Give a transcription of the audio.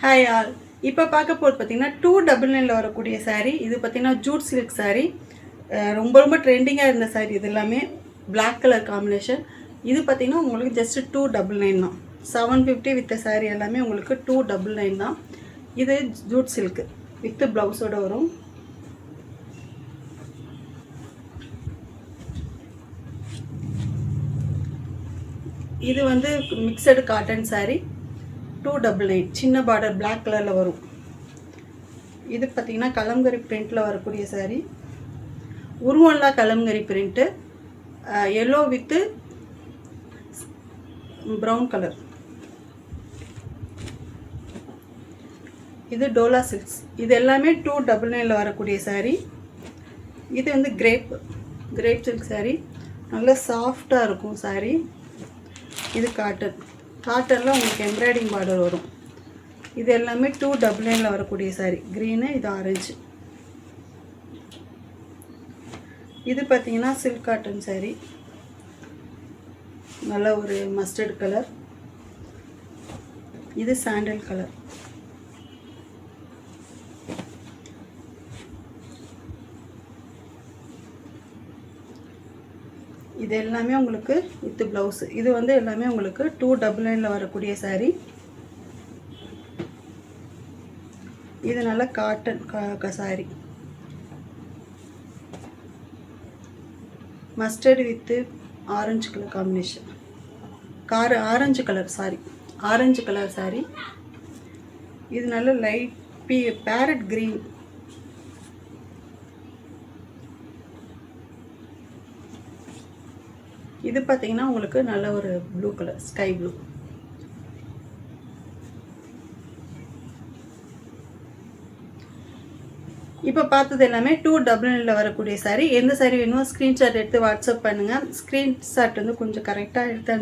Hi all. இப்போ பார்க்க போகிறது பார்த்தீங்கன்னா 299 வரக்கூடிய saree. இது பார்த்தீங்கன்னா ஜூட் சில்க் saree. ரொம்ப ரொம்ப ட்ரெண்டிங்காக இருந்த saree. இது எல்லாமே பிளாக் கலர் காம்பினேஷன். இது பார்த்தீங்கன்னா உங்களுக்கு ஜஸ்ட் 299 தான். 750 வித் saree எல்லாமே உங்களுக்கு 299 தான். இது ஜூட் சில்க் வித் ப்ளவுஸோட வரும். இது வந்து மிக்சடு காட்டன் saree 299 சின்ன பார்டர் பிளாக் கலரில் வரும். இது பார்த்தீங்கன்னா கலம்கரி பிரிண்டில் வரக்கூடிய saree. உருவம்லாம் Kalamkari print, yellow with brown colour. இது டோலா சில்க்ஸ். இது எல்லாமே 299 வரக்கூடிய saree. இது வந்து கிரேப் சில்க் saree. நல்லா சாஃப்டாக இருக்கும் saree. இது காட்டனில் உங்களுக்கு எம்ப்ராய்டிங் பார்டர் வரும். இது எல்லாமே 299 வரக்கூடிய saree. க்ரீனு, இது ஆரஞ்சு. இது பார்த்தீங்கன்னா சில்க் காட்டன் saree. நல்ல ஒரு மஸ்டர்ட் கலர். இது சாண்டல் கலர். இது எல்லாமே உங்களுக்கு வித் ப்ளவுஸு. இது வந்து எல்லாமே உங்களுக்கு 299 வரக்கூடிய saree. இது நல்ல cotton saree. Mustard with orange colour combination. Orange colour saree. இது நல்ல லைட் பேரட் க்ரீன். இது பார்த்தீங்கன்னா உங்களுக்கு நல்ல ஒரு ப்ளூ கலர், ஸ்கை ப்ளூ. இப்போ பார்த்தது எல்லாமே 299 வரக்கூடிய saree. எந்த saree வேணுமோ ஸ்க்ரீன்ஷாட் எடுத்து வாட்ஸ்அப் பண்ணுங்கள். ஸ்க்ரீன்ஷாட் வந்து கொஞ்சம் கரெக்டாக எடுத்து